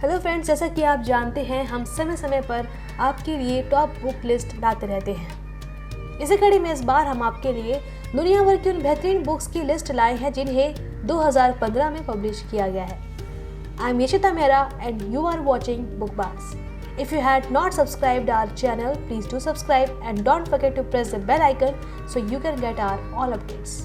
Hello friends, जैसा कि आप जानते हैं हम समय समय पर आपके लिए टॉप बुक लिस्ट लाते रहते हैं। इसी कड़ी में इस बार हम आपके लिए दुनिया भर की उन बेहतरीन बुक्स की लिस्ट लाए हैं जिन्हें 2015 में पब्लिश किया गया है। I am Yashita Mehra and you are watching Bookbaaz. If you had not subscribed our channel, please do subscribe and don't forget to press the bell icon so you can get our all updates.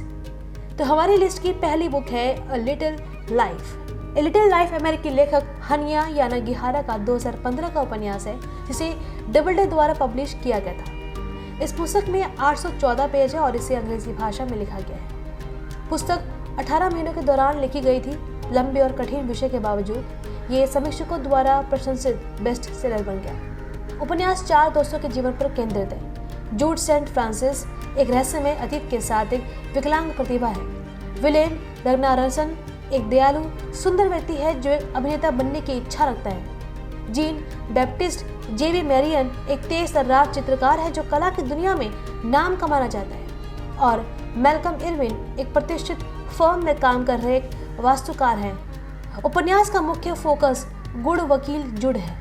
तो हमारी list की पहली book है A Little Life। A Little Life अमेरिकी लेखक Haniyeh यानागिहारा का 2015 का उपन्यास है जिसे डबलडे द्वारा पब्लिश किया गया था। इस पुस्तक में 814 पेज है और इसे अंग्रेजी भाषा में लिखा गया है। पुस्तक 18 महीनों के दौरान लिखी गई थी। लंबे और कठिन विषय के बावजूद ये समीक्षकों द्वारा प्रशंसित बेस्ट सेलर बन गया। उपन्यास 4 दोस्तों के जीवन पर केंद्रित है। जूड सेंट फ्रांसिस एक रहस्यमय अतीत के साथ एक विकलांग प्रतिभा है। विलेन रग्नारसन एक दयालु सुंदर व्यक्ति है जो एक अभिनेता बनने की इच्छा रखता है। जीन बैप्टिस्ट जेवी मैरियन एक तेज तर्रार चित्रकार है जो कला की दुनिया में नाम कमाना चाहता है। और मैल्कम इरविन एक प्रतिष्ठित फर्म में काम कर रहे एक वास्तुकार हैं। उपन्यास का मुख्य फोकस गुड़ वकील जुड है।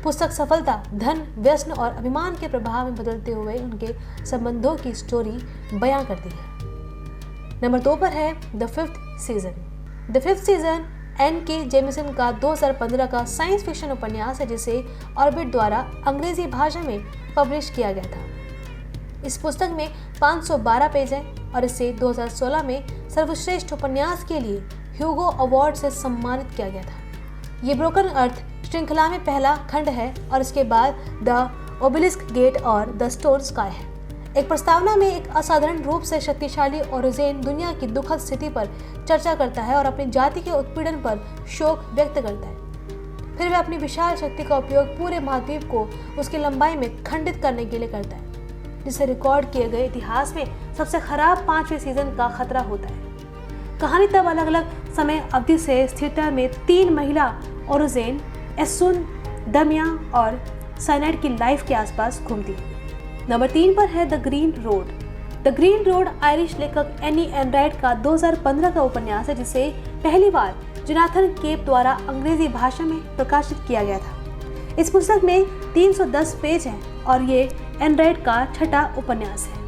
पुस्तक सफलता, धन, व्यसन और अभिमान के प्रभाव में बदलते हुए उनके संबंधों की स्टोरी बयां करती है। नंबर 2 पर है the fifth season. The fifth season N.K. Jameson का 2015 का साइंस फिक्शन उपन्यास है जिसे ऑर्बिट द्वारा अंग्रेजी भाषा में पब्लिश किया गया था। इस पुस्तक में 512 पेज हैं और इसे 2016 में सर्वश्रेष्ठ उपन्यास के लिए ह्यूगो अवार्ड से सम्मानित किया गया था। ये ब्रोकन अर्थ श्रृंखला में पहला खंड है और इसके बाद द ओबेलिस्क गेट और द स्टोन स्काई है। एक प्रस्तावना में एक असाधारण रूप से शक्तिशाली ओरिजेन दुनिया की दुखद स्थिति पर चर्चा करता है और अपनी जाति के उत्पीड़न पर शोक व्यक्त करता है। फिर वह अपनी विशाल शक्ति का उपयोग पूरे महाद्वीप को उसकी लंबाई में खंडित करने के लिए करता है, जिससे रिकॉर्ड किए गए इतिहास में सबसे खराब 5वें सीजन का खतरा होता है। कहानी तब अलग अलग समय अवधि से स्थिरता में 3 महिला ओरिजेन, एसुन, दमिया और साइनाइड की लाइफ के आसपास घूमती है। नंबर 3 पर है the green road. The green road Irish लेखक एनी एनराइट का 2015 का उपन्यास है जिसे पहली बार जोनाथन केप द्वारा अंग्रेजी भाषा में प्रकाशित किया गया था। इस पुस्तक में 310 पेज हैं और ये एनराइट का छठा उपन्यास है।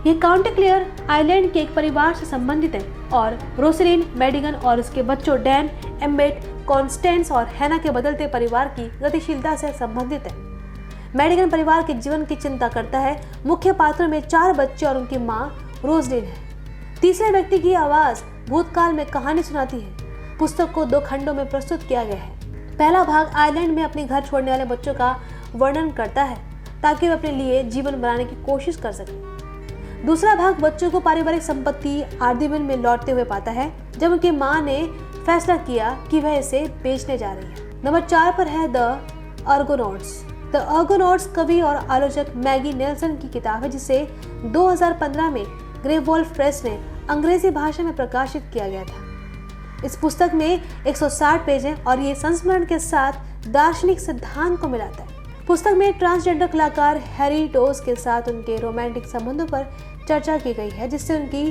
ये काउंटी क्लेयर आइलैंड के एक परिवार से संबंधित है और रोसलिन मैडिगन और उसके बच्चों डैन, एम्बेट, कॉन्स्टेंस और हैना के बदलते परिवार की गतिशीलता से संबंधित है। मैडिगन परिवार के जीवन की चिंता करता है। मुख्य पात्रों में 4 बच्चे और उनकी माँ रोसलिन है। तीसरे व्यक्ति की आवाज भूतकाल में कहानी सुनाती है। पुस्तक को 2 खंडों में प्रस्तुत किया गया है। पहला भाग आइलैंड में अपने घर छोड़ने वाले बच्चों का वर्णन करता है ताकि वे अपने लिए जीवन बनाने की कोशिश कर सकें। दूसरा भाग बच्चों को पारिवारिक संपत्ति आर्दिवन में लौटते हुए पाता है जब उनकी मां ने फैसला किया कि वह इसे बेचने जा रही है। नंबर 4 पर है द आर्गोनॉट्स। द आर्गोनॉट्स कवि और आलोचक मैगी नेल्सन की किताब है जिसे 2015 में ग्रे वॉल्फ प्रेस ने अंग्रेजी भाषा में प्रकाशित किया गया था। इस पुस्तक में 160 पेज हैं और ये संस्मरण के साथ दार्शनिक सिद्धांत को मिलाता है। पुस्तक में ट्रांसजेंडर कलाकार हैरी टोस के साथ उनके रोमांटिक संबंधों पर चर्चा की गई है जिससे उनकी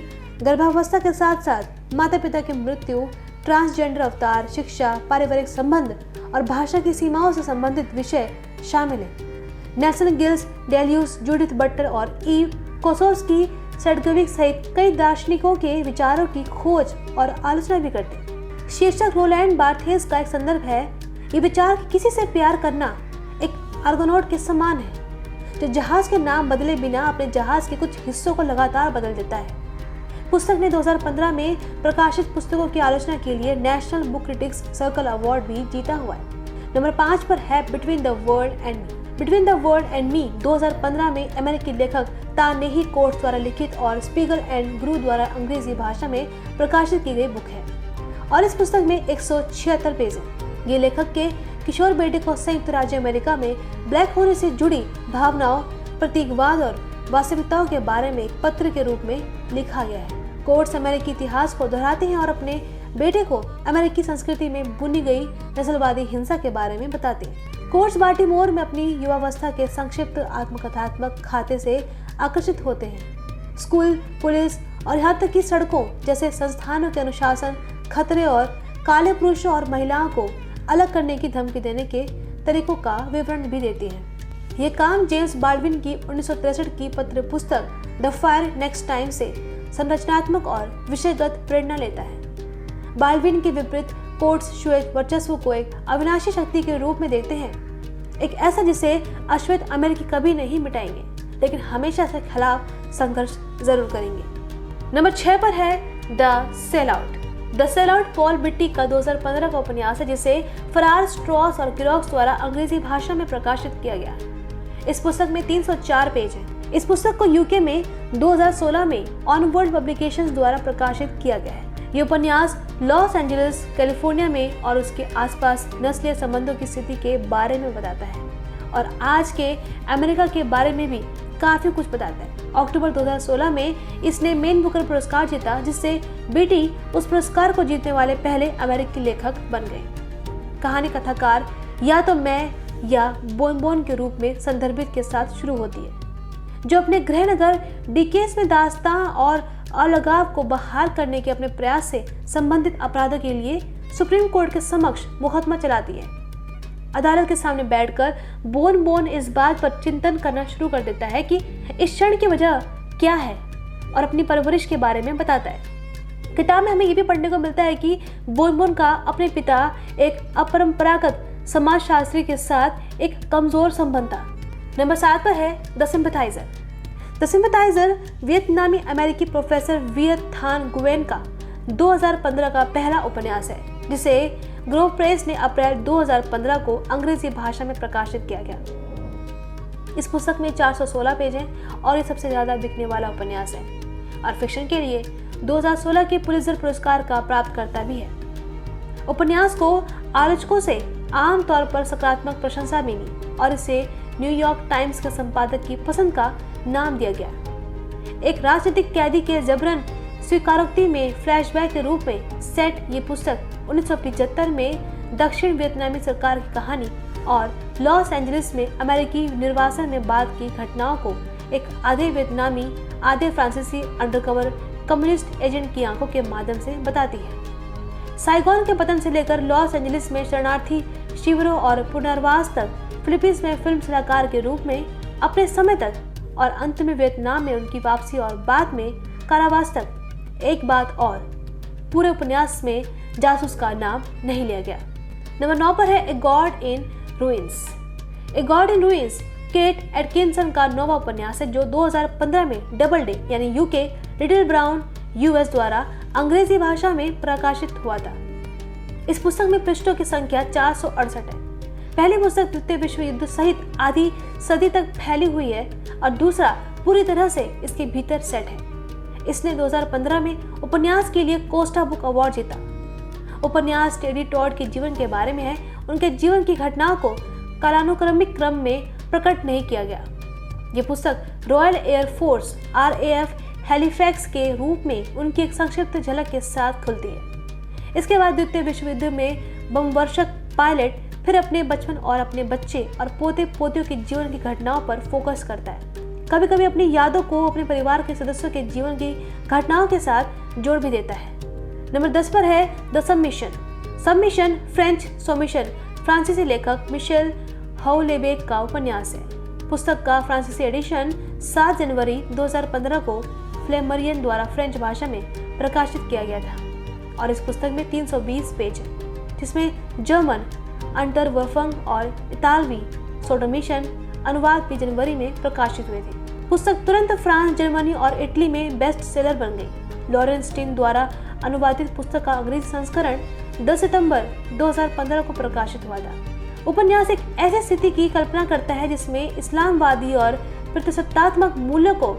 गर्भावस्था के साथ साथ माता पिता की मृत्यु, ट्रांसजेंडर अवतार, शिक्षा, पारिवारिक संबंध और भाषा की सीमाओं से संबंधित विषय शामिल हैं। नेल्सन गिल्स, डेलियस, जूडिथ बटलर और ईव कोसोर्स्की सेडगविक सहित कई दार्शनिकों के विचारों की खोज और आलोचना भी करते हैं। शीर्षक रोलैंड बार्थेस का एक संदर्भ है। ये विचार कि किसी से प्यार करना एक आर्गोनॉट के समान है जो जहाज के नाम बदले बिना अपने जहाज के कुछ हिस्सों को लगातार बदल देता है। पुस्तक ने 2015 में प्रकाशित पुस्तकों की आलोचना के लिए national book critics circle award भी जीता हुआ है। नंबर 5 पर है between the world and me. Between the world and me 2015 में अमेरिकी लेखक ता-नेही कोट्स द्वारा लिखित और स्पीगल एंड ग्रू द्वारा अंग्रेजी भाषा में प्रकाशित की गई बुक है और इस पुस्तक में 176 पेज है। ये लेखक के किशोर बेटे को संयुक्त राज्य अमेरिका में ब्लैक होने से जुड़ी भावनाओं, प्रतीकवाद और वास्तविकताओं के बारे में एक पत्र के रूप में लिखा गया है। कोट्स अमेरिकी इतिहास को दोहराते हैं और अपने बेटे को अमेरिकी संस्कृति में बुनी गई नस्लवादी हिंसा के बारे में बताते हैं। कोट्स बाल्टीमोर में अपनी युवावस्था के संक्षिप्त आत्मकथात्मक खाते से आकर्षित होते हैं। स्कूल, पुलिस और यहाँ तक कि सड़कों जैसे संस्थानों के अनुशासन, खतरे और काले पुरुषों और महिलाओं को अलग करने की धमकी देने के तरीकों का विवरण भी देती है। ये काम जेम्स बाल्डविन की 1963 की पत्र पुस्तक द फायर नेक्स्ट टाइम से संरचनात्मक और विषयगत प्रेरणा लेता है। बाल्डविन के विपरीत कोर्ट्स श्वेत वर्चस्व को एक अविनाशी शक्ति के रूप में देखते हैं, एक ऐसा जिसे अश्वेत अमेरिकी कभी नहीं मिटाएंगे, लेकिन हमेशा से खिलाफ संघर्ष जरूर करेंगे। नंबर 6 पर है the sellout. The sellout Paul Beatty का 2015 का उपन्यास है, जिसे फरार, स्ट्रॉस और गिरोक्स द्वारा अंग्रेजी भाषा में प्रकाशित किया गया। इस पुस्तक में 304 पेज हैं। इस पुस्तक को यूके में 2016 में ऑनवर्ल्ड पब्लिकेशंस द्वारा प्रकाशित किया गया है। ये उपन्यास लॉस एंजलिस, कैलिफोर्निया में और उसके आसपास नस्लीय संबंधों की स्थिति के बारे में बताता है और आज के अमेरिका के बारे में भी काफी कुछ बताता है। अक्टूबर 2016 में इसने मेन बुकर पुरस्कार जीता, जिससे बीटी उस पुरस्कार को जीतने वाले पहले अमेरिकी लेखक बन गए। कहानी कथाकार या तो मैं या बोन के रूप में संदर्भित के साथ शुरू होती है, जो अपने गृहनगर डिकेस में दास्तां और अलगाव को बहाल करने के अपने प्रयास से संबंधित अपराधों के लिए सुप्रीम कोर्ट के समक्ष मुकदमा चलाती है। अदालत के सामने बैठकर बोन इस बात पर चिंतन करना शुरू कर देता है कि इस क्षण की वजह क्या है और अपनी परवरिश के बारे में बताता है। किताब में हमें ये भी पढ़ने को मिलता है कि बोन का अपने पिता एक अपरंपरागत समाजशास्त्री के साथ एक कमजोर संबंध था। नंबर 7 पर है द सिंपैथाइजर। द सिंपैथाइजर वियतनामी अमेरिकी प्रोफेसर वियत थान गुयेन का 2015 का पहला उपन्यास है, जिसे ग्रोव प्रेस ने अप्रैल 2015 को अंग्रेजी भाषा में प्रकाशित किया गया। इस पुस्तक में 416 पेज हैं और ये सबसे ज्यादा बिकने वाला उपन्यास है और फिक्शन के लिए 2016 के पुलित्जर पुरस्कार का प्राप्तकर्ता भी है। उपन्यास को आलोचकों से आमतौर पर सकारात्मक प्रशंसा मिली और इसे न्यूयॉर्क टाइम्स के संपादक की पसंद का नाम दिया गया। एक राजनीतिक कैदी के जबरन स्वीकारोक्ति में फ्लैशबैक के रूप में सेट ये पुस्तक 1975 में दक्षिण वियतनामी सरकार की कहानी और लॉस एंजलिस में अमेरिकी निर्वासन में बाद की घटनाओं को एक आधे वियतनामी आधे फ्रांसीसी अंडरकवर कम्युनिस्ट एजेंट की आंखों के माध्यम से बताती है। साइगोन के पतन से लेकर लॉस एंजलिस में शरणार्थी शिविरों और पुनर्वास तक, फिलीपींस में फिल्म सलाहकार के रूप में अपने समय तक और अंत में वियतनाम में उनकी वापसी और बाद में कारावास तक। एक बात और, पूरे उपन्यास में जासूस का नाम नहीं लिया गया। नंबर 9 पर है a god in ruins. A god in ruins cat Atkinson का नौवां उपन्यास है, जो 2015 में डबल डे यानी यूके लिटिल ब्राउन यूएस द्वारा अंग्रेजी भाषा में प्रकाशित हुआ था। इस पुस्तक में पृष्ठों की संख्या 468 है। पहली पुस्तक द्वितीय विश्व युद्ध सहित आधी सदी तक फैली हुई है और दूसरा पूरी तरह से इसके भीतर सेट है। इसने 2015 में उपन्यास के लिए कोस्टा बुक अवार्ड जीता। उपन्यास टेडी टॉड के जीवन के बारे में है। उनके जीवन की घटनाओं को कालानुक्रमिक क्रम में प्रकट नहीं किया गया। ये पुस्तक royal air force RAF Halifax के रूप में उनकी एक संक्षिप्त झलक के साथ खुलती है। इसके बाद द्वितीय विश्व युद्ध में बमवर्षक पायलट फिर अपने बचपन और अपने बच्चे और पोते पोतियों के जीवन की घटनाओं पर फोकस करता है। कभी कभी अपनी यादों को अपने परिवार के सदस्यों के जीवन की घटनाओं के साथ जोड़ भी देता है। नंबर 10 पर है द सबमिशन फ्रेंच सोमिशन फ्रांसीसी लेखक मिशेल हौलेबेक का उपन्यास है। पुस्तक का फ्रांसीसी एडिशन 7 जनवरी 2015 को फ्लेमरियन द्वारा फ्रेंच भाषा में प्रकाशित किया गया था और इस पुस्तक में 320 पेज है, जिसमें जर्मन अंटरवर्फंग और इतालवी सोडोमिशन अनुवाद भी जनवरी में प्रकाशित हुए थे। पुस्तक तुरंत फ्रांस, जर्मनी और इटली में बेस्ट सेलर बन गई। लॉरेंस स्टीन द्वारा अनुवादित पुस्तक का अंग्रेजी संस्करण 10 सितंबर 2015 को प्रकाशित हुआ था। उपन्यास एक ऐसी स्थिति की कल्पना करता है जिसमें इस्लामवादी और प्रतिसत्तात्मक मूल्यों को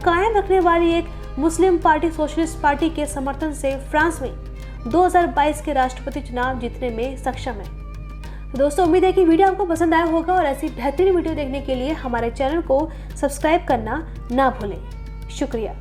कायम रखने वाली एक मुस्लिम पार्टी सोशलिस्ट पार्टी के समर्थन से फ्रांस में 2022 के राष्ट्रपति चुनाव जीतने में सक्षम है। तो दोस्तों, उम्मीद है कि वीडियो आपको पसंद आया होगा और ऐसी बेहतरीन वीडियो देखने के लिए हमारे चैनल को सब्सक्राइब करना ना भूलें। शुक्रिया।